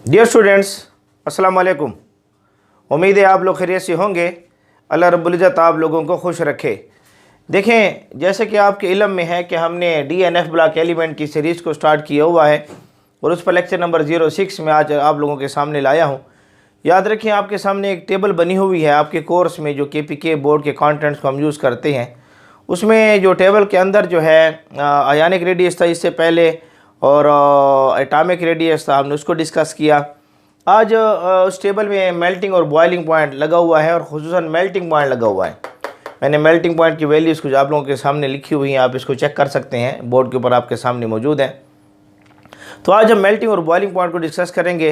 Dear students, अस्सलाम वालेकुम। उम्मीद है आप लोग खैरियत से होंगे। अल्लाह रब्बुल इज़्ज़त आप लोगों को खुश रखे। देखें, जैसे कि आपके इल्म में है कि हमने DNF ब्लॉक एलिमेंट की सीरीज़ को स्टार्ट किया हुआ है और उस पर लेक्चर नंबर 06 में आज आप लोगों के सामने लाया हूँ। याद रखें, आपके सामने एक टेबल बनी हुई है आपके कोर्स में, जो KPK बोर्ड के कंटेंट्स को हम यूज़ करते हैं। उसमें जो टेबल के अंदर जो है आयनिक रेडियस था इससे पहले, और एटॉमिक रेडियस था, हमने उसको डिस्कस किया। आज उस टेबल में मेल्टिंग और बॉइलिंग पॉइंट लगा हुआ है, और ख़ुसूसन मेल्टिंग पॉइंट लगा हुआ है। मैंने मेल्टिंग पॉइंट की वैल्यूज़ कुछ आप लोगों के सामने लिखी हुई हैं, आप इसको चेक कर सकते हैं, बोर्ड के ऊपर आपके सामने मौजूद है। तो आज हम मेल्टिंग और बॉइलिंग पॉइंट को डिस्कस करेंगे।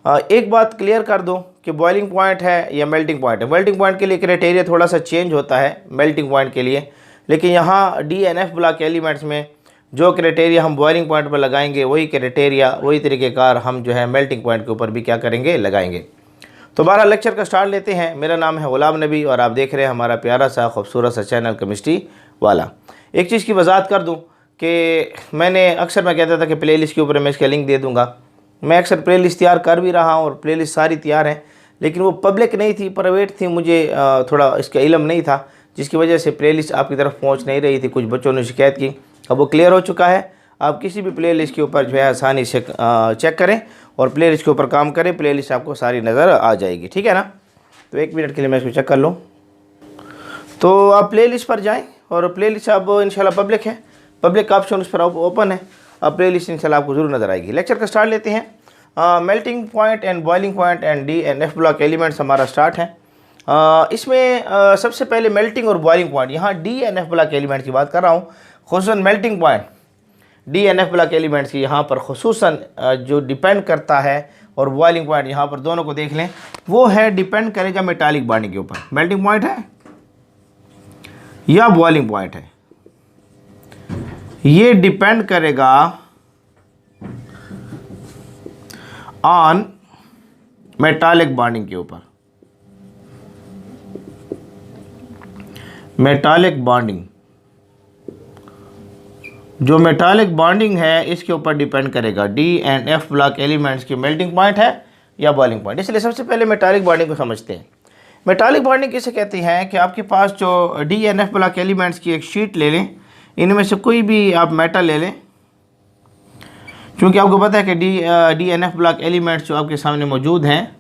एक बात क्लियर कर दूं कि बॉइलिंग पॉइंट है या मेल्टिंग पॉइंट है। मेल्टिंग पॉइंट के लिए क्राइटेरिया थोड़ा सा चेंज होता है मेल्टिंग पॉइंट के लिए, लेकिन यहाँ DNF ब्लॉक एलिमेंट्स में जो क्राइटेरिया हम बॉइलिंग पॉइंट पर लगाएंगे वही क्राइटेरिया, वही तरीक़ेकार हम जो है मेल्टिंग पॉइंट के ऊपर भी क्या करेंगे, लगाएंगे। तो 12 लेक्चर का स्टार्ट लेते हैं। मेरा नाम है ग़ुलाम नबी और आप देख रहे हैं हमारा प्यारा सा खूबसूरत सा चैनल केमिस्ट्री वाला। एक चीज़ की वजाहत कर दूं कि मैं कहता था कि प्ले लिस्ट के ऊपर मैं इसका लिंक दे दूँगा। मैं अक्सर प्ले लिस्ट तैयार कर भी रहा हूँ और प्ले लिस्ट सारी तैयार हैं, लेकिन वो पब्लिक नहीं थी, प्राइवेट थी। मुझे थोड़ा इसका इल्म नहीं था, जिसकी वजह से प्ले लिस्ट आपकी तरफ पहुँच नहीं रही थी। कुछ बच्चों ने शिकायत की, अब वो क्लियर हो चुका है। आप किसी भी प्ले लिस्ट के ऊपर जो है आसानी से चेक करें और प्ले लिस्ट के ऊपर काम करें, प्ले लिस्ट आपको सारी नज़र आ जाएगी, ठीक है ना। तो 1 मिनट के लिए मैं इसको चेक कर लूँ। तो आप प्ले लिस्ट पर जाएँ और प्ले लिस्ट अब इंशाल्लाह पब्लिक है, पब्लिक का ऑप्शन उस पर ओपन है। अब प्ले लिस्ट इंशाल्लाह आपको ज़रूर नज़र आएगी। लेक्चर का स्टार्ट लेते हैं। Melting point and boiling point and DNF block elements हमारा स्टार्ट है। इसमें सबसे पहले मेल्टिंग और बॉइलिंग पॉइंट, यहाँ DNF ब्लॉक एलिमेंट की बात कर रहा हूँ, ख़ुसूसन melting point DNF block elements की यहाँ पर ख़ुसूसन जो डिपेंड करता है, और बॉइलिंग पॉइंट यहाँ पर दोनों को देख लें, वो है डिपेंड करेगा मेटालिक बॉन्डिंग के ऊपर। मेल्टिंग पॉइंट है या बॉइलिंग पॉइंट है, ये डिपेंड करेगा ऑन मेटालिक बॉन्डिंग के ऊपर। मेटालिक बॉन्डिंग, जो मेटालिक बॉन्डिंग है इसके ऊपर डिपेंड करेगा DNF ब्लॉक एलिमेंट्स की मेल्टिंग पॉइंट है या बॉइलिंग पॉइंट। इसलिए सबसे पहले मेटालिक बॉन्डिंग को समझते हैं। मेटालिक बॉन्डिंग किसे कहते हैं कि आपके पास जो DNF ब्लॉक एलिमेंट्स की एक शीट ले लें, इनमें से कोई भी आप मेटल ले लें, क्योंकि आपको पता है कि DNF ब्लॉक एलिमेंट्स जो आपके सामने मौजूद हैं,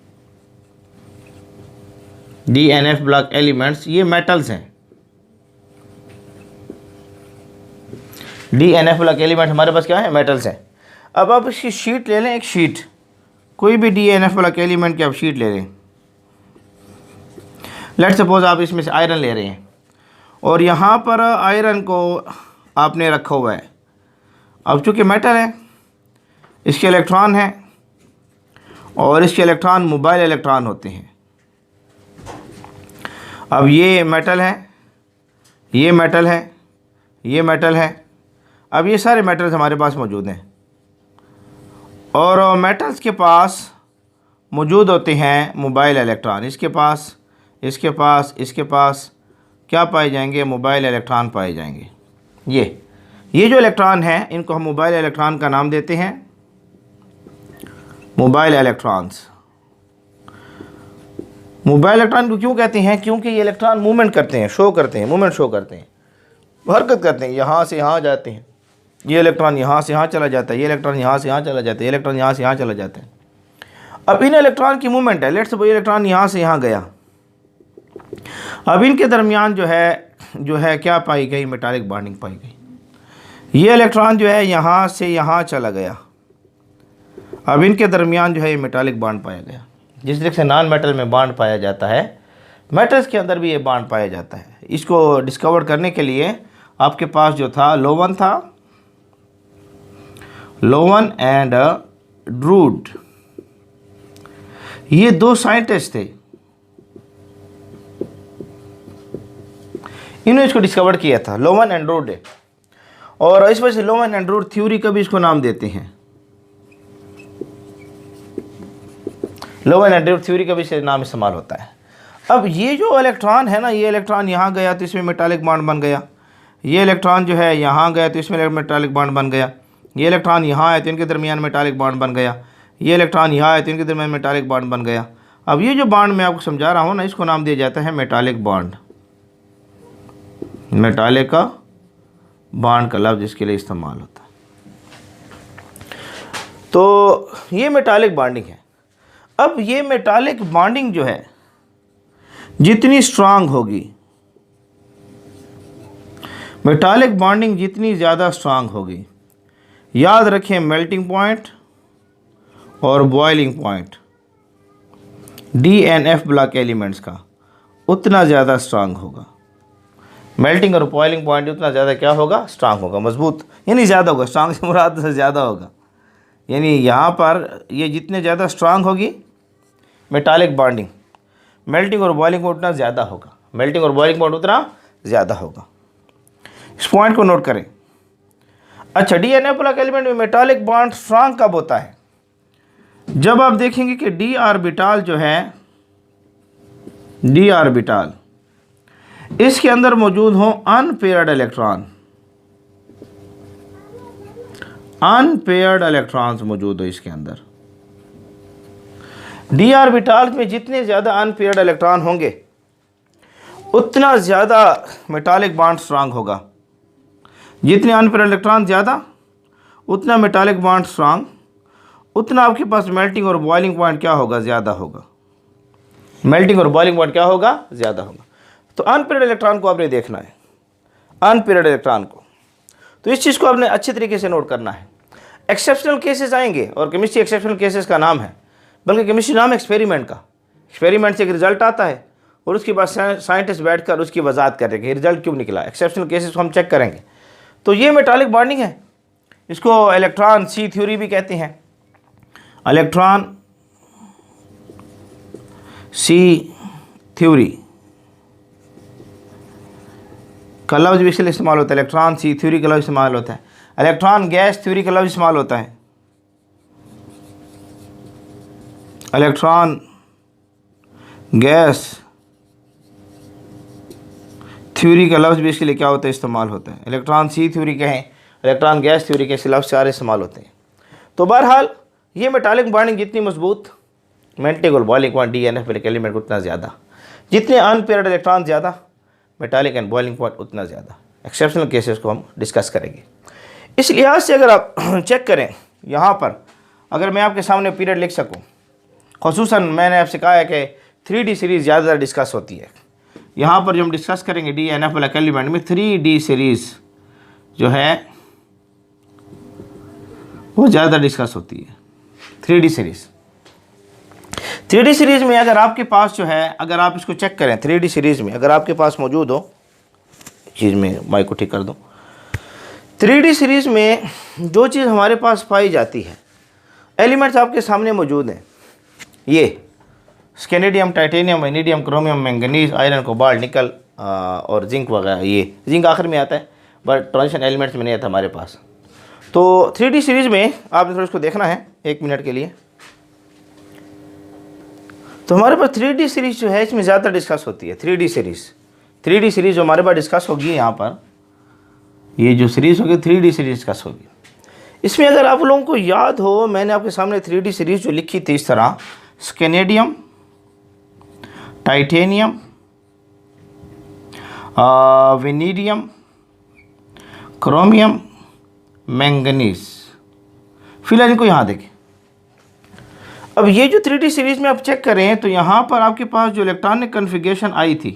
DNF ब्लॉक एलिमेंट्स ये मेटल्स हैं। DNF ब्लॉक एलिमेंट हमारे पास क्या है, मेटल्स हैं। अब आप इसकी शीट ले लें, एक शीट, कोई भी DNF ब्लॉक एलिमेंट की आप शीट ले लें। लेट्स सपोज आप इसमें से आयरन ले रहे हैं और यहाँ पर आयरन को आपने रखा हुआ है। अब चूँकि मेटल है, इसके इलेक्ट्रॉन हैं और इसके इलेक्ट्रॉन मोबाइल इलेक्ट्रॉन होते हैं। अब ये मेटल है, ये मेटल है, ये मेटल है। अब ये सारे मेटल्स हमारे पास मौजूद हैं, और मेटल्स के पास मौजूद होते हैं मोबाइल इलेक्ट्रॉन। इसके पास, इसके पास, इसके पास क्या पाए जाएंगे, मोबाइल इलेक्ट्रॉन पाए जाएंगे। ये जो इलेक्ट्रॉन हैं इनको हम मोबाइल इलेक्ट्रॉन का नाम देते हैं, मोबाइल इलेक्ट्रॉन्स। मोबाइल इलेक्ट्रॉन को क्यों कहते हैं, क्योंकि ये इलेक्ट्रॉन मूवमेंट करते हैं, शो करते हैं, मूवमेंट शो करते हैं, हरकत करते हैं, यहाँ से यहाँ जाते हैं। ये इलेक्ट्रॉन यहाँ से यहाँ चला जाता है, ये इलेक्ट्रॉन यहाँ से यहाँ चला जाता है, ये इलेक्ट्रॉन यहाँ से यहाँ चला जाता है। अब इन इलेक्ट्रॉन की मूवमेंट है, लेट्स सपोज ये इलेक्ट्रॉन यहाँ से यहाँ गया। अब इनके दरमियान जो है क्या पाई गई, मेटालिक बॉन्डिंग पाई गई। ये इलेक्ट्रॉन जो है यहाँ से यहाँ चला गया। अब इनके दरमियान जो है ये मेटालिक बॉन्ड पाया गया। जिस तरीके से नॉन मेटल में बॉन्ड पाया जाता है, मेटल्स के अंदर भी ये बॉन्ड पाया जाता है। इसको डिस्कवर करने के लिए आपके पास जो था लोवन था, लोवन एंड ड्रूड, ये 2 साइंटिस्ट थे, इन्होंने इसको डिस्कवर किया था, लोवन एंड ड्रूड। और इस वजह से लोवन एंड ड्रूड थ्योरी का भी इसको नाम देते हैं, लोवन एंड ड्रूड थ्योरी का भी इससे नाम इस्तेमाल होता है। अब ये जो इलेक्ट्रॉन है ना, ये इलेक्ट्रॉन यहाँ गया तो इसमें मेटालिक बॉन्ड बन गया, ये इलेक्ट्रॉन जो है यहाँ गया तो इसमें मेटालिक बॉन्ड बन गया, ये इलेक्ट्रॉन यहाँ आए तो इनके दरमियान मेटालिक बॉन्ड बन गया, ये इलेक्ट्रॉन यहाँ है तो इनके दरमियान मेटालिक बॉन्ड बन गया। अब ये जो बॉन्ड मैं आपको समझा रहा हूँ ना, इसको नाम दिया जाता है मेटालिक बॉन्ड। मेटालिक का बॉन्ड का लफ्ज़ इसके लिए इस्तेमाल होता है। तो ये मेटालिक बॉन्डिंग है। अब ये मेटालिक बॉन्डिंग जो है जितनी स्ट्रांग होगी, मेटालिक बॉन्डिंग जितनी ज़्यादा स्ट्रांग होगी, याद रखें मेल्टिंग पॉइंट और boiling point DNF block elements का उतना ज़्यादा स्ट्रांग होगा। मेल्टिंग और बॉइलिंग पॉइंट उतना ज़्यादा क्या होगा, स्ट्रांग होगा, मजबूत, यानी ज़्यादा होगा। स्ट्रांग से मुराद से ज़्यादा होगा, यानी यहाँ पर ये जितने ज़्यादा स्ट्रांग होगी मेटालिक बॉन्डिंग, मेल्टिंग और बॉइलिंग पॉइंट उतना ज़्यादा होगा। मेल्टिंग और बॉइलिंग पॉइंट उतना ज़्यादा होगा। इस पॉइंट को नोट करें। अच्छा, DNF ब्लॉक एलिमेंट में मेटालिक बॉन्ड स्ट्रांग कब होता है? जब आप देखेंगे कि d ऑर्बिटल जो है, d ऑर्बिटल, इसके अंदर मौजूद हो अनपेयर्ड इलेक्ट्रॉन, अनपेयर्ड इलेक्ट्रॉन्स मौजूद हो इसके अंदर। d ऑर्बिटल में जितने ज़्यादा अनपेयर्ड इलेक्ट्रॉन होंगे उतना ज़्यादा मेटालिक बॉन्ड स्ट्रांग होगा। जितने अनपेयर्ड इलेक्ट्रॉन ज़्यादा उतना मेटालिक बॉन्ड स्ट्रांग, उतना आपके पास मेल्टिंग और बॉइलिंग पॉइंट क्या होगा, ज़्यादा होगा। मेल्टिंग और बॉइलिंग पॉइंट क्या होगा, ज़्यादा होगा। तो अनपेयर्ड इलेक्ट्रॉन को आपने देखना है, अनपेयर्ड इलेक्ट्रॉन को। तो इस चीज़ को आपने अच्छे तरीके से नोट करना है। एक्सेप्शनल केसेस आएंगे और केमिस्ट्री एक्सेप्शनल केसेस का नाम है, बल्कि केमिस्ट्री नाम है एक्सपेरिमेंट का। एक्सपेरिमेंट से एक रिजल्ट आता है और उसके बाद साइंटिस्ट बैठकर उसकी वजाहत करेंगे रिजल्ट क्यों निकला। एक्सेप्शनल केसेस को हम चेक करेंगे। तो ये मेटालिक बॉन्डिंग है, इसको इलेक्ट्रॉन सी थ्योरी भी कहते हैं। इलेक्ट्रॉन सी थ्योरी का लफ्ज़ भी इसलिए इस्तेमाल होता है, इलेक्ट्रॉन सी थ्योरी का लफ्ज़ इस्तेमाल होता है। इलेक्ट्रॉन गैस थ्योरी का लफ्ज़ इस्तेमाल होता है। इलेक्ट्रॉन गैस थ्योरी का लफ्ज़ भी इसके लिए क्या होता है, इस्तेमाल होता है। इलेक्ट्रॉन सी थ्योरी कहें, इलेक्ट्रॉन गैस थ्योरी के लफ्ज़ सारे इस्तेमाल होते हैं। तो बहरहाल ये मेटालिक बॉन्डिंग जितनी मजबूत, मेल्टिंग और boiling point DNF block element उतना ज़्यादा। जितने अनपेयर्ड इलेक्ट्रॉन ज़्यादा, मेटालिक एंड बॉइलिंग पॉइंट उतना ज़्यादा। एक्सेप्शनल केसेस को हम डिस्कस करेंगे। इस लिहाज से अगर आप चेक करें, यहाँ पर अगर मैं आपके सामने पीरियड लिख सकूँ, ख़ुसूसन मैंने आपसे कहा है कि 3D सीरीज़ ज़्यादा डिस्कस होती है। यहाँ पर जो हम डिस्कस करेंगे DNF ब्लॉक एलिमेंट में 3D सीरीज़ जो है वो ज़्यादा डिस्कस होती है। 3D सीरीज़, 3D सीरीज़ में अगर आपके पास जो है, अगर आप इसको चेक करें 3D सीरीज़ में अगर आपके पास मौजूद हो, चीज़ में माइक को ठीक कर दो। 3D सीरीज़ में जो चीज़ हमारे पास पाई जाती है, एलिमेंट्स आपके सामने मौजूद हैं। ये scandium, titanium, vanadium, chromium, manganese, iron, cobalt, nickel और जिंक वगैरह। ये जिंक आखिर में आता है, बट ट्रांजिशन एलिमेंट्स में नहीं आता हमारे पास। तो 3D सीरीज़ में आपने थोड़ा इसको देखना है 1 मिनट के लिए। तो हमारे पास 3D सीरीज़ जो है इसमें ज़्यादा डिस्कस होती है। 3D सीरीज़ जो हमारे पास डिस्कस होगी, यहाँ पर ये जो सीरीज़ होगी 3D सीरीज़ डिस्कस होगी। इसमें अगर आप लोगों को याद हो, मैंने आपके सामने 3D सीरीज़ जो लिखी थी इस तरह, स्केनेडियम, टाइटेनियम, वेनेडियम, क्रोमियम, मैंगनीज। फिलहाल इनको यहाँ देखें। अब ये जो 3D सीरीज़ में आप चेक करें तो यहाँ पर आपके पास जो इलेक्ट्रॉनिक कन्फिगरेशन आई थी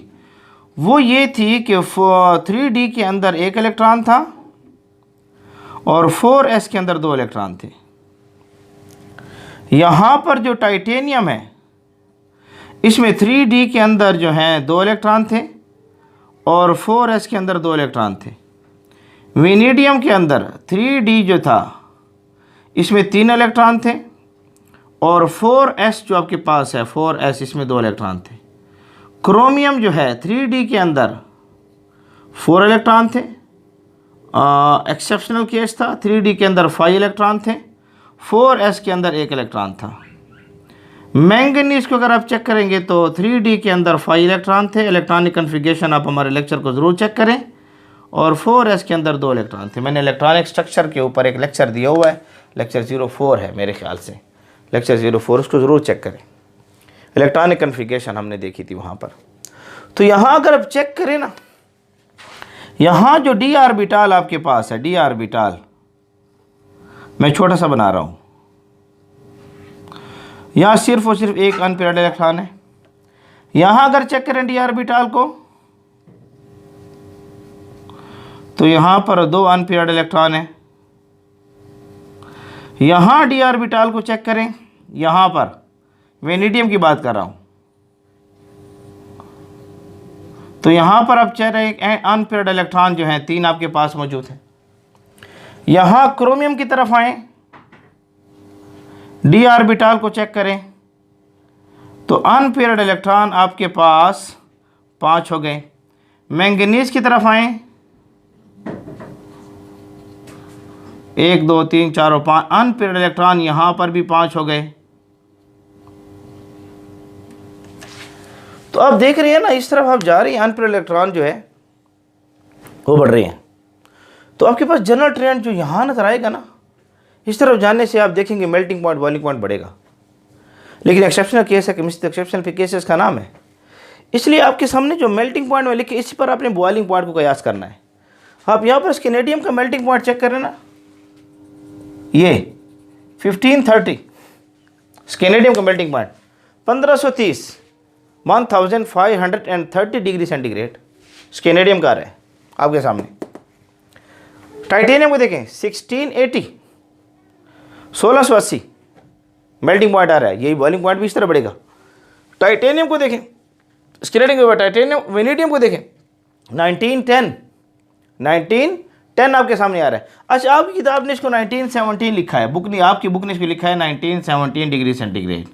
वो ये थी कि 3D के अंदर 1 इलेक्ट्रॉन था और 4s के अंदर 2 इलेक्ट्रॉन थे। यहाँ पर जो टाइटेनियम है इसमें 3D के अंदर जो हैं 2 इलेक्ट्रॉन थे और 4s के अंदर 2 इलेक्ट्रॉन थे। वेनेडियम के अंदर 3D जो था इसमें 3 इलेक्ट्रॉन थे और 4s जो आपके पास है 4s, इसमें 2 इलेक्ट्रॉन थे। क्रोमियम जो है 3D के अंदर 4 इलेक्ट्रॉन थे। एक्सेप्शनल केस था, 3D के अंदर 5 इलेक्ट्रॉन थे, 4s के अंदर 1 इलेक्ट्रॉन था। मैंगनीज को अगर आप चेक करेंगे तो 3D के अंदर 5 इलेक्ट्रॉन थे। इलेक्ट्रॉनिक कन्फिगरेशन आप हमारे लेक्चर को ज़रूर चेक करें। और 4s के अंदर 2 इलेक्ट्रॉन थे। मैंने इलेक्ट्रॉनिक स्ट्रक्चर के ऊपर एक लेक्चर दिया हुआ है, लेक्चर 04 है मेरे ख्याल से, लेक्चर 04, उसको ज़रूर चेक करें। इलेक्ट्रॉनिक कन्फिगरेशन हमने देखी थी वहाँ पर। तो यहाँ अगर आप चेक करें ना, यहाँ जो डी ऑर्बिटल आपके पास है, डी ऑर्बिटल मैं छोटा सा बना रहा हूँ, यहाँ सिर्फ और सिर्फ एक अनपेयर्ड इलेक्ट्रॉन है। यहाँ अगर चेक करें डी ऑर्बिटल को, तो यहाँ पर 2 अनपेयर्ड इलेक्ट्रॉन है। यहाँ डी ऑर्बिटल को चेक करें, यहाँ पर वेनेडियम की बात कर रहा हूँ, तो यहाँ पर आप चेक रहे अनपेयर्ड इलेक्ट्रॉन जो हैं 3 आपके पास मौजूद हैं। यहाँ क्रोमियम की तरफ आए, डी ऑर्बिटल को चेक करें, तो अनपेयर्ड इलेक्ट्रॉन आपके पास 5 हो गए। मैंगनीज की तरफ आए, 1 2 3 4 और 5 अनपेयर्ड इलेक्ट्रॉन यहाँ पर भी 5 हो गए। तो आप देख रहे हैं ना, इस तरफ आप जा रहे हैं, अनपेयर्ड इलेक्ट्रॉन जो है वो बढ़ रहे हैं। तो आपके पास जनरल ट्रेंड जो यहाँ नजर आएगा ना, इस तरफ जाने से आप देखेंगे मेल्टिंग पॉइंट, बॉइलिंग पॉइंट बढ़ेगा। लेकिन एक्सेप्शनल केस है, केमिस्ट्री एक्सेप्शनल केसेस का नाम है, इसलिए आपके सामने जो मेल्टिंग पॉइंट में लिखे, इसी पर आपने बॉइलिंग पॉइंट को कयास करना है। आप यहाँ पर स्केनेडियम का मेल्टिंग पॉइंट चेक करें ना, ये 1530 स्केनेडियम का मेल्टिंग पॉइंट 1530 1530 डिग्री सेंटीग्रेड स्केनेडियम का आ रहा है आपके सामने। टाइटेनियम को देखें 1680 1680 मेल्टिंग पॉइंट आ रहा है, यही बॉइलिंग पॉइंट भी इस तरह बढ़ेगा। टाइटेनियम को देखें, स्केनेडियम के बाद टाइटेनियम, वेनेडियम को देखें 1910 आपके सामने आ रहा है। अच्छा, आपकी किताब ने इसको 1917 लिखा है, बुक नहीं, आपकी बुक ने इसको लिखा है 1917 डिग्री सेंटीग्रेड।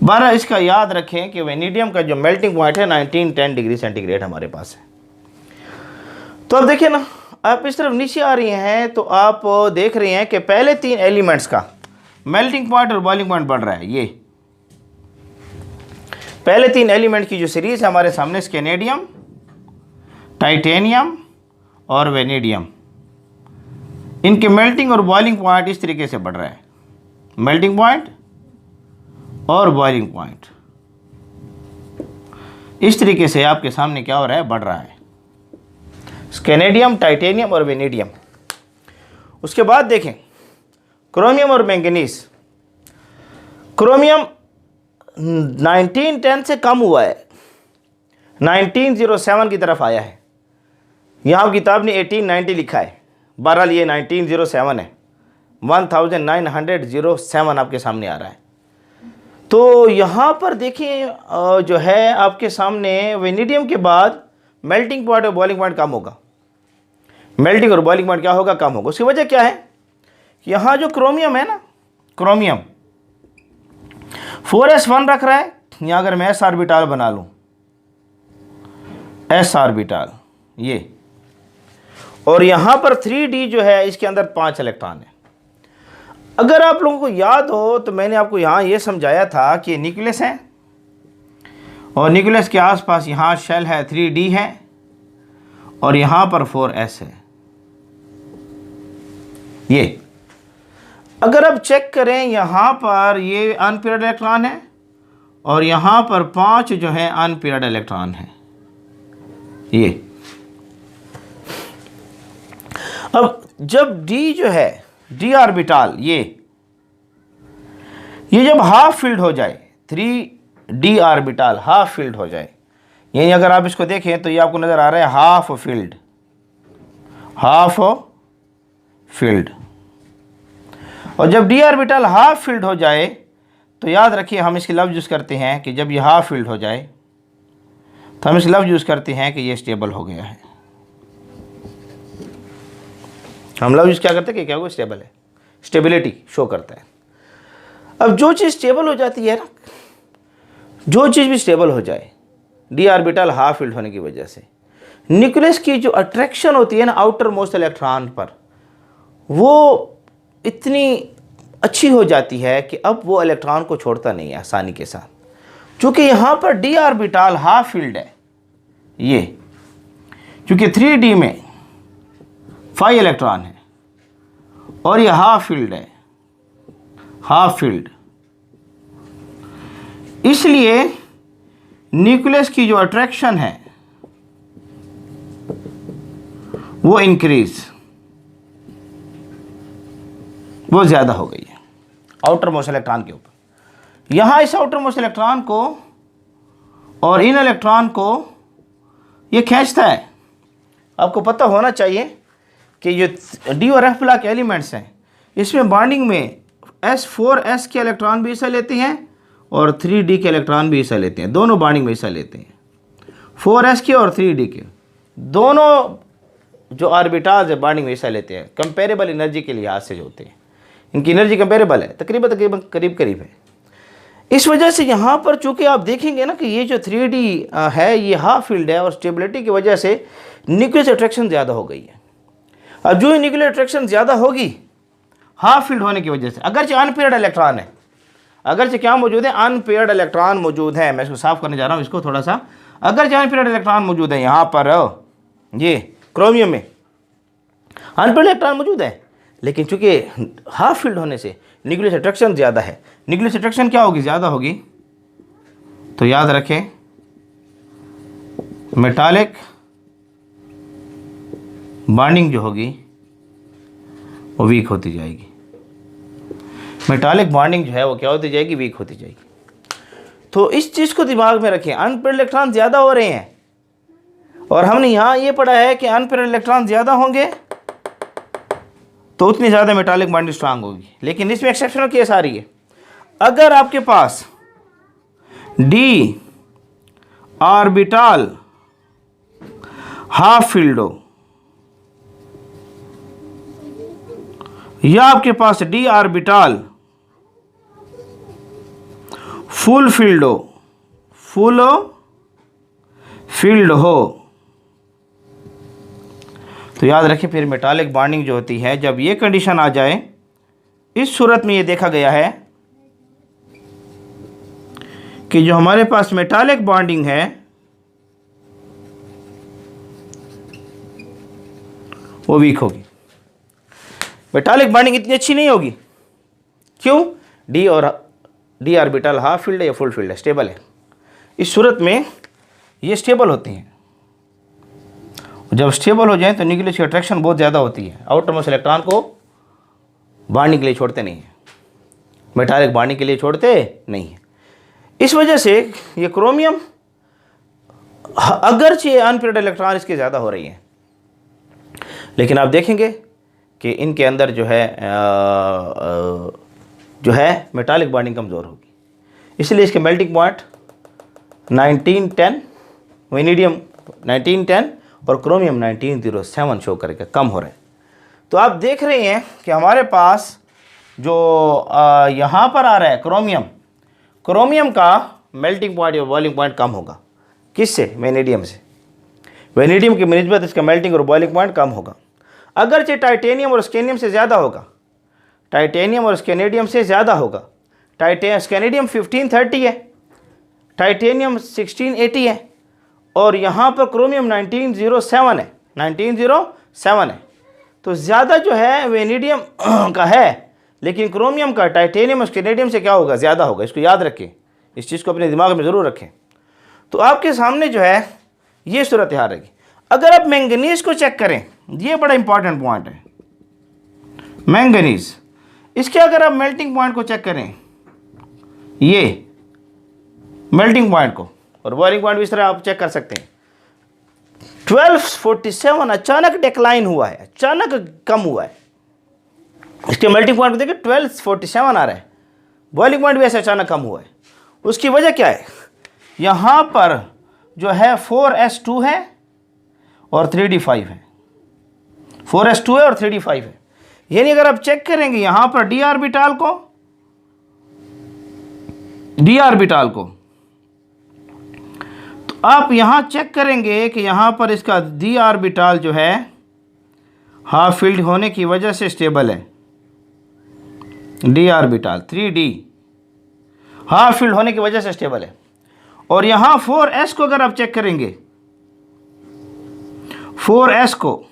12 इसका याद रखें कि वेनेडियम का जो मेल्टिंग पॉइंट है 1910 डिग्री सेंटीग्रेड हमारे पास है। तो अब देखिए ना, आप इस तरफ नीचे आ रही हैं, तो आप देख रहे हैं कि पहले 3 एलिमेंट्स का मेल्टिंग पॉइंट और बॉइलिंग पॉइंट बढ़ रहा है। ये पहले 3 एलिमेंट की जो सीरीज है हमारे सामने, स्केनेडियम, टाइटेनियम और वेनेडियम, इनके मेल्टिंग और बॉइलिंग पॉइंट इस तरीके से बढ़ रहा है। मेल्टिंग पॉइंट और बॉइलिंग पॉइंट इस तरीके से आपके सामने क्या हो रहा है, बढ़ रहा है। स्केनेडियम, टाइटेनियम और वेनेडियम। उसके बाद देखें क्रोमियम और मैंगनीज। क्रोमियम 1910 से कम हुआ है, 1907 की तरफ आया है। यहाँ किताब ने 1890 लिखा है, 12 लिए 1907 है, 1907 आपके सामने आ रहा है। तो यहाँ पर देखिए जो है आपके सामने वेनेडियम के बाद मेल्टिंग पॉइंट और बॉइलिंग पॉइंट कम होगा। मेल्टिंग और बॉइलिंग पॉइंट क्या होगा, कम होगा। उसकी वजह क्या है, यहाँ जो क्रोमियम है ना, क्रोमियम 4s1 रख रहा है। यहाँ अगर मैं s ऑर्बिटल बना लूँ, s ऑर्बिटल ये, और यहाँ पर 3d जो है इसके अंदर 5 इलेक्ट्रॉन है। अगर आप लोगों को याद हो तो मैंने आपको यहाँ ये समझाया था कि न्यूक्लियस है और न्यूक्लियस के आसपास यहाँ शेल है, 3d है और यहाँ पर 4s है। ये अगर आप चेक करें, यहाँ पर ये अनपेयर्ड इलेक्ट्रॉन है और यहाँ पर 5 जो है अनपेयर्ड इलेक्ट्रॉन है। ये अब जब d जो है, d ऑर्बिटल ये जब हाफ फील्ड हो जाए, 3d ऑर्बिटल हाफ फील्ड हो जाए, यानी अगर आप इसको देखें तो ये आपको नजर आ रहा है हाफ फील्ड, हाफ फील्ड। और जब d ऑर्बिटल हाफ फील्ड हो जाए तो याद रखिए हम इसके लफ्ज़ यूज़ करते हैं कि जब ये हाफ फील्ड हो जाए तो हम इस लफ्ज़ यूज़ करते हैं कि ये स्टेबल हो गया है। हम लफ्ज़ क्या करते हैं कि क्या वो स्टेबल है, स्टेबिलिटी शो करता है। अब जो चीज़ स्टेबल हो जाती है ना, जो चीज़ भी स्टेबल हो जाए d ऑर्बिटल हाफ फील्ड होने की वजह से, न्यूक्लियस की जो अट्रैक्शन होती है ना आउटर मोस्ट इलेक्ट्रॉन पर, वो इतनी अच्छी हो जाती है कि अब वो इलेक्ट्रॉन को छोड़ता नहीं है आसानी के साथ। चूँकि यहाँ पर d ऑर्बिटल हाफ फील्ड है, ये चूँकि 3d में 5 इलेक्ट्रॉन है और ये हाफ फील्ड है, हाफ फील्ड, इसलिए न्यूक्लियस की जो अट्रैक्शन है वो इंक्रीज, वो ज़्यादा हो गई है आउटर मोस्ट इलेक्ट्रॉन के ऊपर। यहाँ इस आउटर मोस्ट इलेक्ट्रॉन को और इन इलेक्ट्रॉन को ये खींचता है। आपको पता होना चाहिए कि जो डी और एफ ब्लॉक एलिमेंट्स हैं इसमें बॉन्डिंग में S4s के इलेक्ट्रॉन भी हिस्सा लेते हैं और 3d के इलेक्ट्रॉन भी हिस्सा लेते हैं, दोनों बॉन्डिंग में हिस्सा लेते हैं। 4s के और 3d के दोनों जो ऑर्बिटल्स है बॉन्डिंग में हिस्सा लेते हैं। कंपेरेबल एनर्जी के लिहाज से जो होते हैं, इनकी एनर्जी कंपेरेबल है, तकरीबन करीब है। इस वजह से यहाँ पर चूँकि आप देखेंगे ना कि ये जो 3d है ये हाफ फील्ड है और स्टेबिलिटी की वजह से न्यूक्लियस अट्रैक्शन ज़्यादा हो गई है। अब जो न्यूक्लियर अट्रैक्शन ज़्यादा होगी हाफ फील्ड होने की वजह से, अगरचे अनपेयर्ड इलेक्ट्रॉन है, अगरचे क्या मौजूद है, अनपेयर्ड इलेक्ट्रॉन मौजूद है। मैं इसको साफ करने जा रहा हूँ इसको थोड़ा सा। अगरचे अनपेयर्ड इलेक्ट्रॉन मौजूद है यहाँ पर, ये क्रोमियम में अनपेयर्ड इलेक्ट्रॉन मौजूद है, लेकिन चूंकि हाफ फील्ड होने से न्यूक्लियस अट्रैक्शन ज़्यादा है। न्यूक्लियस अट्रैक्शन क्या होगी, ज़्यादा होगी, तो याद रखें मेटालिक बॉन्डिंग जो होगी वो वीक होती जाएगी। मेटालिक बॉन्डिंग जो है वो क्या होती जाएगी, वीक होती जाएगी। तो इस चीज़ को दिमाग में रखें, अनपेयर्ड इलेक्ट्रॉन ज़्यादा हो रहे हैं और हमने यहाँ ये पढ़ा है कि अनपेयर्ड इलेक्ट्रॉन ज़्यादा होंगे तो उतनी ज़्यादा मेटालिक बॉन्डिंग स्ट्रांग होगी। लेकिन इसमें एक्सेप्शनल केस आ रही है। अगर आपके पास डी ऑर्बिटल हाफ फील्ड हो या आपके पास डी ऑर्बिटल फुल फील्ड हो, तो याद रखिए फिर मेटालिक बॉन्डिंग जो होती है, जब ये कंडीशन आ जाए, इस सूरत में ये देखा गया है कि जो हमारे पास मेटालिक बॉन्डिंग है वो वीक होगी। मेटालिक बॉन्डिंग इतनी अच्छी नहीं होगी। क्यों? डी ऑर्बिटल हाफ फील्ड है या फुल फील्ड है, स्टेबल है। इस सूरत में ये स्टेबल होती हैं। जब स्टेबल हो जाए तो न्यूक्लियस की अट्रैक्शन बहुत ज़्यादा होती है, आउटर मोस्ट इलेक्ट्रॉन को बॉन्डिंग के लिए छोड़ते नहीं हैं, मेटालिक बॉन्डिंग के लिए छोड़ते नहीं हैं। इस वजह से ये क्रोमियम अगरचे अनपेयर्ड इलेक्ट्रॉन इसके ज़्यादा हो रही हैं, लेकिन आप देखेंगे कि इनके अंदर जो है मेटालिक बॉन्डिंग कमज़ोर होगी। इसलिए इसके मेल्टिंग पॉइंट 1910, वेनेडियम 1910 और क्रोमियम 1907 शो करके कम हो रहे हैं। तो आप देख रहे हैं कि हमारे पास जो यहाँ पर आ रहा है क्रोमियम का मेल्टिंग पॉइंट या बॉइलिंग पॉइंट कम होगा। किससे? वेनेडियम से। वेनेडियम की निस्बत इसका मेल्टिंग और बॉइलिंग पॉइंट कम होगा। अगरचे टाइटेनियम और स्केनियम से ज़्यादा होगा, टाइटेनियम और स्केनेडियम से ज़्यादा होगा। स्केनेडियम 1530 है, टाइटेनियम 1680 है और यहाँ पर क्रोमियम 1907 है, 1907 है। तो ज़्यादा जो है वेनेडियम का है, लेकिन क्रोमियम का टाइटेनियम और स्केनेडियम से क्या होगा, ज़्यादा होगा। इसको याद रखें, इस चीज़ को अपने दिमाग में ज़रूर रखें। तो आपके सामने जो है ये सूरत हाल रहेगी। अगर आप मैंगनीज को चेक करें, ये बड़ा इंपॉर्टेंट पॉइंट है, मैंगनीज। इसके अगर आप मेल्टिंग पॉइंट को चेक करें, ये मेल्टिंग पॉइंट को और बॉइलिंग पॉइंट भी इस तरह आप चेक कर सकते हैं। 1247 अचानक डिक्लाइन हुआ है, अचानक कम हुआ है। इसके मेल्टिंग पॉइंट को देखिए 1247 आ रहा है, बॉइलिंग पॉइंट भी ऐसे अचानक कम हुआ है। उसकी वजह क्या है? यहाँ पर जो है 4s2 है और 3d5 है, 4s2 है और 3d5 है। यानी अगर आप चेक करेंगे यहाँ पर डी ऑर्बिटल को तो आप यहाँ चेक करेंगे कि यहाँ पर इसका डी ऑर्बिटल जो है हाफ फील्ड होने की वजह से स्टेबल है। D orbital 3d half field होने की वजह से स्टेबल है। और यहाँ 4s को अगर आप चेक करेंगे, 4s को,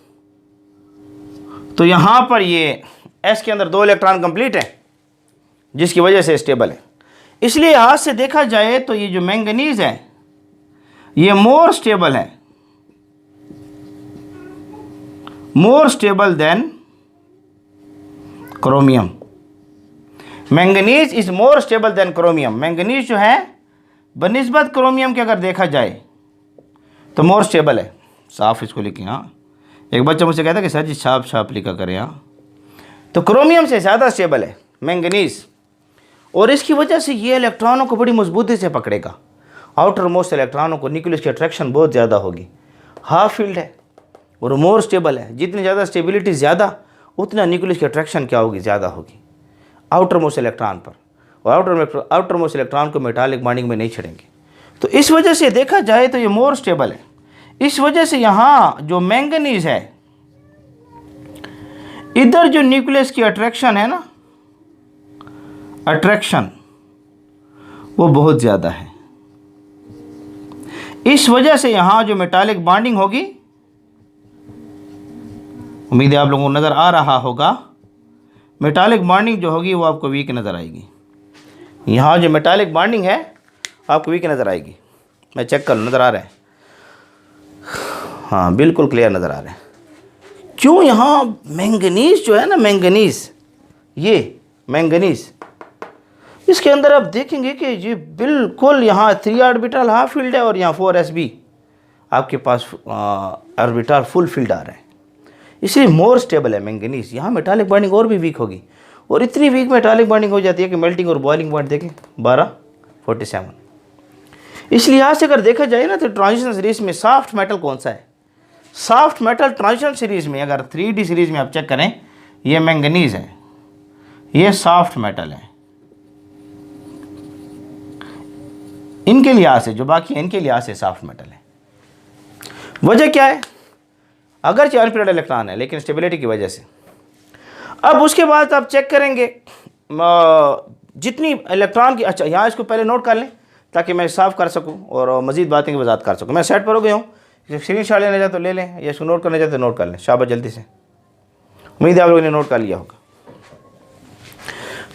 तो यहाँ पर ये s के अंदर 2 इलेक्ट्रॉन कंप्लीट है, जिसकी वजह से स्टेबल है। इसलिए हाथ से देखा जाए तो ये जो मैंगनीज है ये मोर स्टेबल है, more stable then chromium. Manganese is more stable then chromium. Manganese जो है बनिस्बत क्रोमियम के अगर देखा जाए तो मोर स्टेबल है। साफ इसको लिखें। हाँ, एक बच्चा मुझसे कहता है कि सर जी छाप छाप लिखा करें। हाँ, तो क्रोमियम से ज़्यादा स्टेबल है मैंगनीज, और इसकी वजह से ये इलेक्ट्रॉनों को बड़ी मजबूती से पकड़ेगा। आउटर मोस्ट इलेक्ट्रॉनों को न्यूक्लियस की अट्रैक्शन बहुत ज़्यादा होगी। हाफ फील्ड है और मोर स्टेबल है। जितनी ज़्यादा स्टेबिलिटी ज़्यादा, उतना न्यूक्लियस की अट्रैक्शन क्या होगी, ज़्यादा होगी आउटर मोस्ट इलेक्ट्रॉन पर, और आउटर मोस्ट इलेक्ट्रॉन को मेटालिक बॉन्डिंग में नहीं छेड़ेंगे। तो इस वजह से देखा जाए तो ये मोर स्टेबल है। इस वजह से यहाँ जो मैंगनीज है, इधर जो न्यूक्लियस की अट्रैक्शन है ना, अट्रैक्शन वो बहुत ज़्यादा है। इस वजह से यहाँ जो मेटालिक बॉन्डिंग होगी, उम्मीद है आप लोगों को नज़र आ रहा होगा, मेटालिक बॉन्डिंग जो होगी वो आपको वीक नज़र आएगी। यहाँ जो मेटालिक बॉन्डिंग है आपको वीक नज़र आएगी। मैं चेक कर लूँ, नज़र आ रहा है? हाँ, बिल्कुल क्लियर नज़र आ रहा है। क्यों? यहाँ मैंगनीज जो है ना, मैंगनीज, ये मैंगनीज, इसके अंदर आप देखेंगे कि ये बिल्कुल यहाँ 3 ऑर्बिटल हाफ फील्ड है और यहाँ 4sb आपके पास ऑर्बिटल फुल फील्ड आ रहा है। इसलिए मोर स्टेबल है मैंगनीज। यहाँ मेटालिक बॉन्डिंग और भी वीक होगी, और इतनी वीक मेटालिक बॉन्डिंग हो जाती है कि मेल्टिंग और बॉइलिंग पॉइंट देखें 1247। इसलिए यहाँ से अगर देखा जाए ना तो ट्रांजिशन सीरीज में सॉफ्ट मेटल कौन सा है? सॉफ्ट मेटल ट्रांजिशन सीरीज में अगर 3D सीरीज में आप चेक करें, ये मैंगनीज है, ये सॉफ्ट मेटल है। इनके लिहाज से, जो बाकी इनके लिहाज से सॉफ्ट मेटल है। वजह क्या है? अगर अनपेयर्ड इलेक्ट्रॉन है लेकिन स्टेबिलिटी की वजह से। अब उसके बाद आप चेक करेंगे जितनी इलेक्ट्रॉन की, अच्छा यहाँ इसको पहले नोट कर लें ताकि मैं साफ कर सकूं और मज़ीद बातें की वजाहत कर सकूं। मैं सेट पर हो गया हूँ, स्क्रीन शॉट लेना चाहे तो ले लें, या इसको नोट करना चाहे तो नोट कर लें। शाबाश, जल्दी से। उम्मीद है आप लोगों ने नोट कर लिया होगा।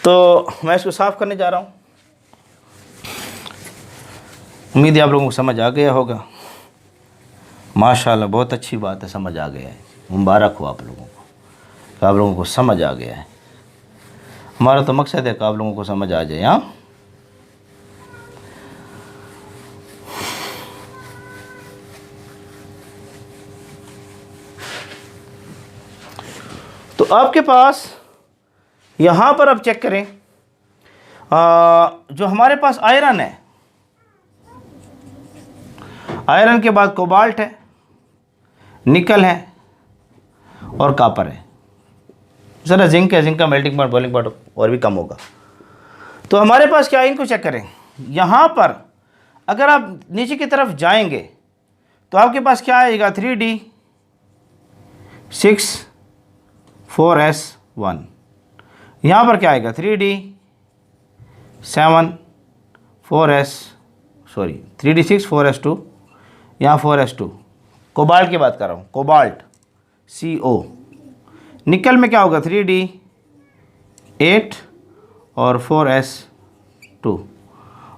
तो मैं इसको साफ़ करने जा रहा हूँ। उम्मीद है आप लोगों को समझ आ गया होगा। माशाल्लाह, बहुत अच्छी बात है, समझ आ गया है। मुबारक हो आप लोगों को, आप लोगों को समझ आ गया है। हमारा तो मकसद है कि आप लोगों को समझ आ जाए। हाँ, तो आपके पास यहाँ पर आप चेक करें, जो हमारे पास आयरन है, आयरन के बाद कोबाल्ट है, निकल है और कापर है। ज़रा जिंक है, जिंक का मेल्टिंग पॉइंट, बॉइलिंग पॉइंट और भी कम होगा। तो हमारे पास क्या है, इनको चेक करें। यहाँ पर अगर आप नीचे की तरफ जाएंगे तो आपके पास क्या आएगा, 3d6 4s1। यहाँ पर क्या आएगा, 3d6 4s2, यहाँ 4s2। कोबाल्ट की बात कर रहा हूँ, कोबाल्ट CO। निकल में क्या होगा, 3d8 और 4s2।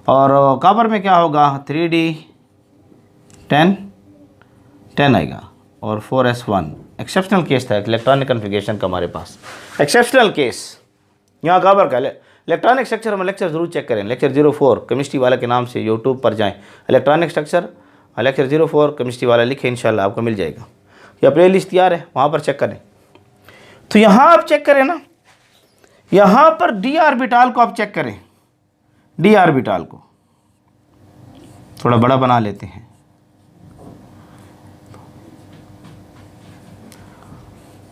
और कॉपर में क्या होगा, 3d10 आएगा और 4s1। एक्सेप्शनल केस था इलेक्ट्रॉनिक कन्फिगरेशन का हमारे पास, एक्सेप्शनल केस। यहाँ कॉपर का इलेक्ट्रॉनिक स्ट्रक्चर हम लेक्चर ज़रूर चेक करें। लेक्चर 04 केमिस्ट्री वाला के नाम से यूट्यूब पर जाएं, इलेक्ट्रॉनिक स्ट्रक्चर लेक्चर 04 केमिस्ट्री वाला लिखें, इंशाल्लाह आपको मिल जाएगा, या प्ले लिस्ट तैयार है, वहाँ पर चेक करें। तो यहाँ आप चेक करें ना, यहाँ पर डी ऑर्बिटल को आप चेक करें। डी ऑर्बिटल को थोड़ा बड़ा बना लेते हैं।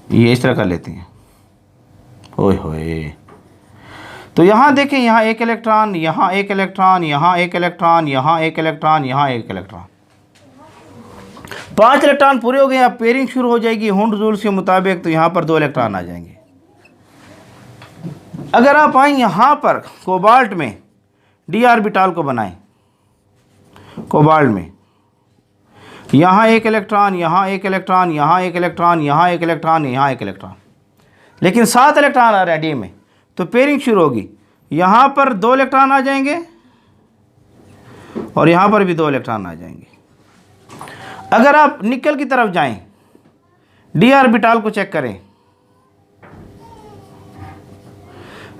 ये इस तरह कर लेते हैं। ओए होए, तो यहाँ देखें, यहाँ एक इलेक्ट्रॉन, यहाँ एक इलेक्ट्रॉन, यहाँ एक इलेक्ट्रॉन, यहाँ एक इलेक्ट्रॉन, यहाँ एक इलेक्ट्रॉन। 5 इलेक्ट्रॉन पूरे हो गए। अब पेयरिंग शुरू हो जाएगी हुंड रूल्स के मुताबिक, तो यहाँ पर 2 इलेक्ट्रॉन आ जाएंगे। अगर आप आए यहाँ पर कोबाल्ट में, डी ऑर्बिटल को बनाएं कोबाल्ट में, यहाँ एक इलेक्ट्रॉन, यहाँ एक इलेक्ट्रॉन, यहाँ एक इलेक्ट्रॉन, यहाँ एक इलेक्ट्रॉन, यहाँ एक इलेक्ट्रॉन, लेकिन 7 इलेक्ट्रॉन आ रहे हैं डी में, तो पेयरिंग शुरू होगी। यहाँ पर 2 इलेक्ट्रॉन आ जाएंगे और यहाँ पर भी 2 इलेक्ट्रॉन आ जाएंगे। अगर आप निकल की तरफ जाएं, डी ऑर्बिटल को चेक करें,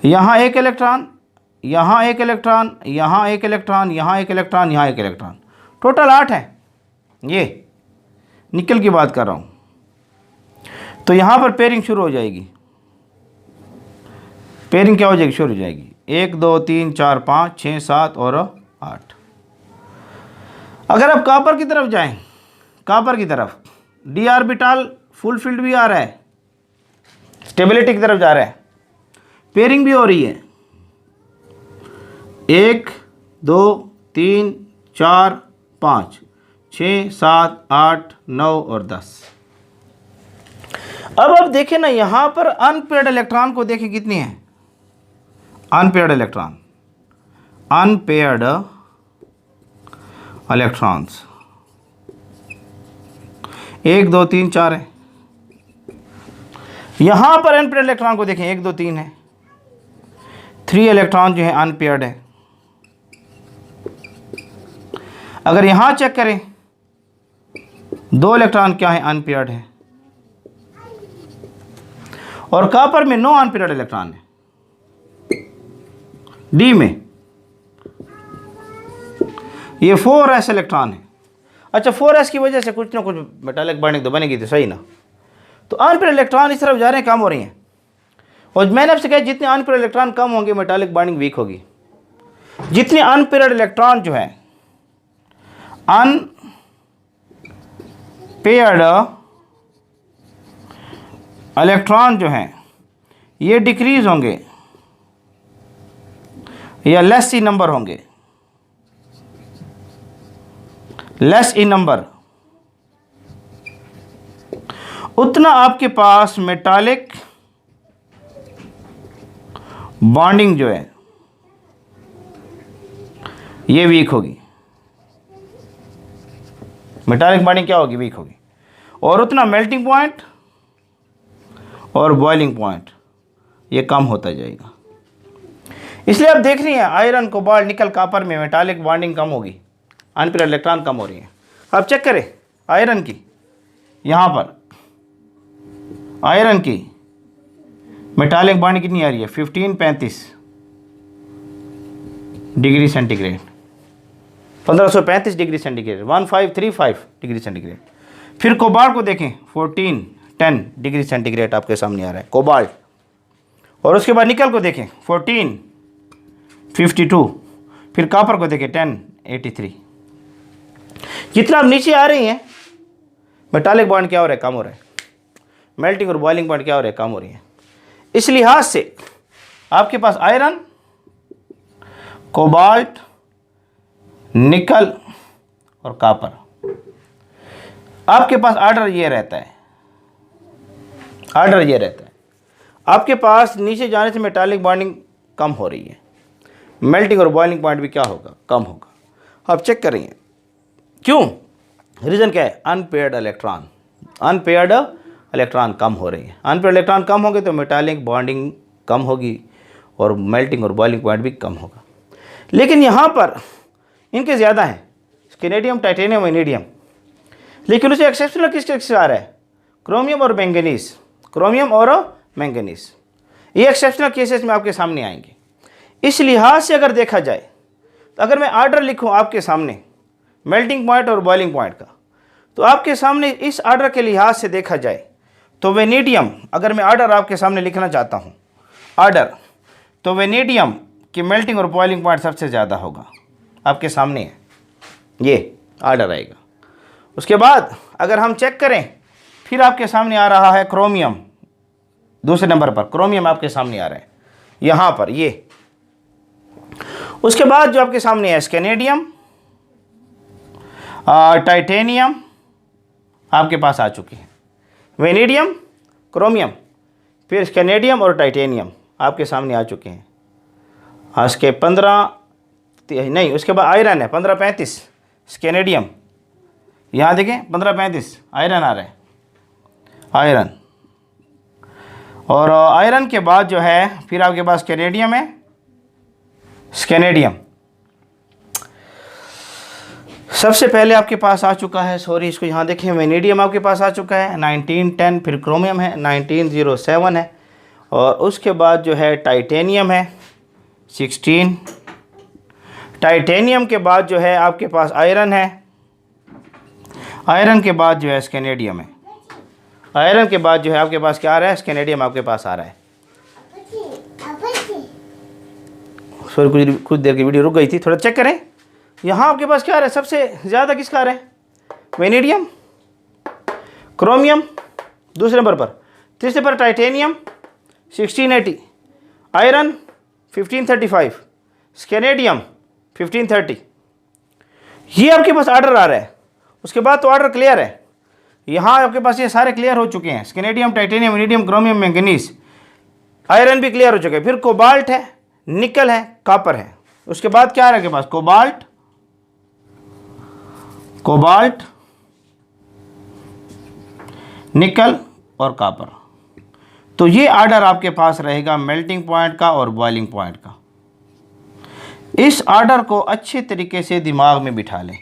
यहाँ 1 इलेक्ट्रॉन, यहाँ 1 इलेक्ट्रॉन, यहाँ 1 इलेक्ट्रॉन, यहाँ 1 इलेक्ट्रॉन, यहाँ 1 इलेक्ट्रॉन, टोटल 8 है। ये निकल की बात कर रहा हूँ। तो यहाँ पर पेयरिंग शुरू हो जाएगी। पेयरिंग क्या हो जाएगी? शुरू हो जाएगी। 1 2 3 4 5 6 7 और 8। अगर आप कॉपर की तरफ जाएं, कॉपर की तरफ डी ऑर्बिटल फुल फील्ड भी आ रहा है, स्टेबिलिटी की तरफ जा रहा है, पेयरिंग भी हो रही है। 1 2 3 4 5 6 7 8 9 और 10। अब आप देखें ना, यहां पर अनपेयर्ड इलेक्ट्रॉन को देखें कितनी है। अनपेयर्ड इलेक्ट्रॉन, अनपेयर्ड इलेक्ट्रॉन्स 1 2 3 4 है। यहां पर अनपेयर्ड इलेक्ट्रॉन को देखें, 1 2 3 है। 3 इलेक्ट्रॉन जो है अनपेयर्ड है। अगर यहां चेक करें, 2 इलेक्ट्रॉन क्या है? अनपेयर्ड है। और कॉपर में 9 अनपेयर्ड इलेक्ट्रॉन है। डी में ये 4s इलेक्ट्रॉन है। अच्छा, 4s की वजह से कुछ ना कुछ मेटालिक बॉन्डिंग तो बनेगी, तो सही ना। तो अनपेयर्ड इलेक्ट्रॉन इस तरफ जा रहे हैं, कम हो रही हैं। और मैंने आपसे कहा जितने अनपेयर्ड इलेक्ट्रॉन कम होंगे मेटालिक बॉन्डिंग वीक होगी। जितने अनपेयर्ड इलेक्ट्रॉन जो है, अनपेयर्ड इलेक्ट्रॉन जो हैं ये डिक्रीज होंगे या लेस इन नंबर होंगे, लेस इन नंबर, उतना आपके पास मेटालिक बॉन्डिंग जो है ये वीक होगी। मेटालिक बॉन्डिंग क्या होगी? वीक होगी। और उतना मेल्टिंग पॉइंट और बॉइलिंग पॉइंट ये कम होता जाएगा। इसलिए आप देख रही हैं आयरन, कोबाल्ट, निकल, कॉपर में मेटालिक बॉन्डिंग कम होगी, अनपेयर्ड इलेक्ट्रॉन कम हो रही है। अब चेक करें आयरन की, यहाँ पर आयरन की मेटालिक बॉन्डिंग कितनी आ रही है? 1535 degree centigrade, 1535 degree centigrade, 1535 degree centigrade. फिर कोबाल्ट को देखें, 1410 डिग्री सेंटीग्रेड आपके सामने आ रहा है कोबाल्ट। और उसके बाद निकल को देखें, 1452। फिर कॉपर को देखें, 1083। जितना आप नीचे आ रही हैं मेटालिक बॉन्ड क्या हो रहा है? कम हो रहा है। मेल्टिंग और बॉइलिंग पॉइंट क्या हो रहा है? कम हो रही है। इस लिहाज से आपके पास आयरन, कोबाल्ट, निकल और कॉपर, आपके पास ऑर्डर ये रहता है, ऑर्डर ये रहता है। आपके पास नीचे जाने से मेटालिक बॉन्डिंग कम हो रही है, मेल्टिंग और बॉइलिंग पॉइंट भी क्या होगा? कम होगा। आप चेक करेंगे क्यों? रीज़न क्या है? अनपेयर्ड इलेक्ट्रॉन, अनपेयर्ड इलेक्ट्रॉन कम हो रही है। अनपेयर्ड इलेक्ट्रॉन कम होंगे तो मेटालिक बॉन्डिंग कम होगी और मेल्टिंग और बॉइलिंग पॉइंट भी कम होगा। लेकिन यहाँ पर इनके ज़्यादा हैं, स्केनेडियम, टाइटेनियम, वेनेडियम। लेकिन उसे एक्सेप्शनल किस आ रहा है? क्रोमियम और मैंगनीज, क्रोमियम और मैंगनीज। ये एक्सेप्शनल केसेस में आपके सामने आएंगे। इस लिहाज से अगर देखा जाए तो अगर मैं आर्डर लिखूं आपके सामने मेल्टिंग पॉइंट और बॉइलिंग पॉइंट का, तो आपके सामने इस आर्डर के लिहाज से देखा जाए तो वेनेडियम, अगर मैं आर्डर आपके सामने लिखना चाहता हूं आर्डर, तो वेनेडियम की मेल्टिंग और बॉइलिंग पॉइंट सबसे ज़्यादा होगा। आपके सामने है, ये आर्डर आएगा। उसके बाद अगर हम चेक करें, फिर आपके सामने आ रहा है क्रोमियम, दूसरे नंबर पर क्रोमियम आपके सामने आ रहा है यहाँ पर ये। उसके बाद जो आपके सामने है स्केनेडियम, टाइटेनियम आपके पास आ चुकी है, वेनेडियम, क्रोमियम, फिर स्केनेडियम और टाइटेनियम आपके सामने आ चुके हैं। उसके 15 नहीं, उसके बाद आयरन है 1535, स्केनेडियम यहाँ देखें 1535 आयरन आ रहा है, आयरन। और आयरन के बाद जो है फिर आपके पास कैनेडियम है स्कैनेडियम सबसे पहले आपके पास आ चुका है, सॉरी इसको यहाँ देखें, वेनेडियम आपके पास आ चुका है 1910, फिर क्रोमियम है 1907 है, और उसके बाद जो है टाइटेनियम है 16, टाइटेनियम के बाद जो है आपके पास आयरन है, आयरन के बाद जो है स्कैनेडियम है, आयरन के बाद जो है आपके पास क्या आ रहा है, स्कैनेडियम आपके पास आ रहा है। सॉरी कुछ देर की वीडियो रुक गई थी, थोड़ा चेक करें। यहाँ आपके पास क्या आ रहा है, सबसे ज़्यादा किसका आ रहा है, वेनेडियम, क्रोमियम दूसरे नंबर पर, तीसरे पर टाइटेनियम 1680, आयरन 1535, स्कैनेडियम 1530। ये आपके पास ऑर्डर आ रहा है। उसके बाद तो ऑर्डर क्लियर है, यहाँ आपके पास ये सारे क्लियर हो चुके हैं, scandium, titanium, vanadium, chromium, manganese, iron भी क्लियर हो चुके हैं। फिर कोबाल्ट है, निकल है, कॉपर है। उसके बाद क्या आ रहा है आपके पास, कोबाल्ट, कोबाल्ट, निकल और कॉपर। तो ये ऑर्डर आपके पास रहेगा मेल्टिंग पॉइंट का और बॉइलिंग पॉइंट का। इस ऑर्डर को अच्छे तरीके से दिमाग में बिठा लें।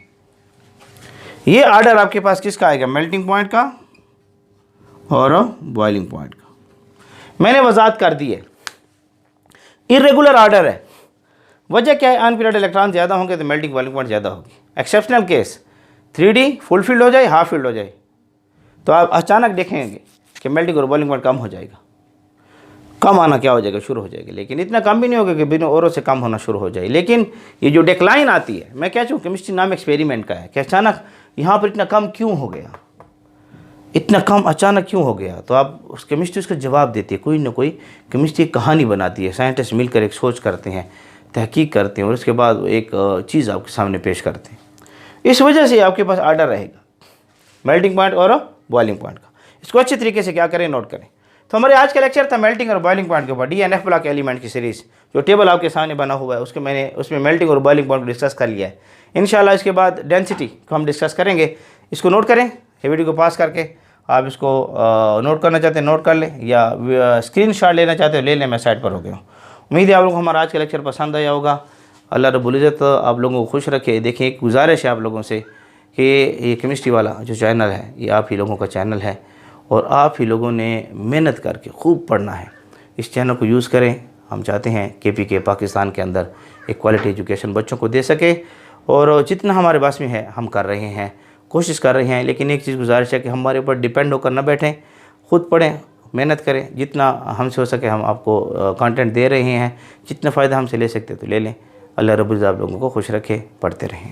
ये ऑर्डर आपके पास किसका आएगा, मेल्टिंग पॉइंट का और बॉइलिंग पॉइंट का। मैंने वजाहत कर दी है, इरेगुलर ऑर्डर है। वजह क्या है, अनफिल्ड इलेक्ट्रॉन ज़्यादा होंगे तो मेल्टिंग बॉइलिंग पॉइंट ज़्यादा होगी। Exceptional case 3D full field हो जाए, हाफ फील्ड हो जाए, तो आप अचानक देखेंगे कि मेल्टिंग और बॉइलिंग पॉइंट कम हो जाएगा। कम आना क्या हो जाएगा, शुरू हो जाएगा, लेकिन इतना कम भी नहीं होगा कि बिना औरों से कम होना शुरू हो जाए। लेकिन ये जो डिक्लाइन आती है, मैं क्या चाहूँ, केमिस्ट्री नाम एक्सपेरिमेंट का है कि अचानक यहाँ पर इतना कम क्यों हो गया, इतना कम अचानक क्यों हो गया। तो आप उस केमिस्ट्री उसका जवाब देती है, कोई ना कोई केमिस्ट्री कहानी बनाती है, साइंटिस्ट मिलकर एक सोच करते हैं, तहकीक करते हैं और उसके बाद एक चीज़ आपके सामने पेश करते हैं। इस वजह से आपके पास ऑर्डर रहेगा मेल्टिंग पॉइंट और बॉइलिंग पॉइंट का। इसको अच्छे तरीके से क्या करें, नोट करें। तो हमारे आज का लेक्चर था मेल्टिंग और बॉइलिंग पॉइंट के ऊपर, DNF ब्लॉक एलिमेंट की सीरीज़, जो टेबल आपके सामने बना हुआ है उसमें मेल्टिंग और बॉइलिंग पॉइंट को डिस्कस कर लिया है। इंशाल्लाह इसके बाद डेंसिटी को हम डिस्कस करेंगे। इसको नोट करें, ये वीडियो को पास करके आप इसको नोट करना चाहते हैं नोट कर लें, या स्क्रीनशॉट लेना चाहते हो ले लें, मैं साइड पर हो गया हूँ। उम्मीद है आप लोगों को हमारा आज का लेक्चर पसंद आया होगा। अल्लाह रब्बुल इज़्ज़त आप लोगों को खुश रखे। देखिए, एक गुजारिश है आप लोगों से कि ये केमिस्ट्री वाला जो चैनल है, ये आप ही लोगों का चैनल है और आप ही लोगों ने मेहनत करके खूब पढ़ना है। इस चैनल को यूज़ करें। हम चाहते हैं KPK पाकिस्तान के अंदर एक क्वालिटी एजुकेशन बच्चों को दे सके, और जितना हमारे पास में है हम कर रहे हैं, कोशिश कर रहे हैं। लेकिन एक चीज़ गुजारिश है कि हमारे ऊपर डिपेंड होकर ना बैठें, ख़ुद पढ़ें, मेहनत करें। जितना हमसे हो सके हम आपको कंटेंट दे रहे हैं, जितना फ़ायदा हमसे ले सकते तो ले लें। अल्लाह रब्बुल इज़्ज़त आप लोगों को खुश रखे, पढ़ते रहें।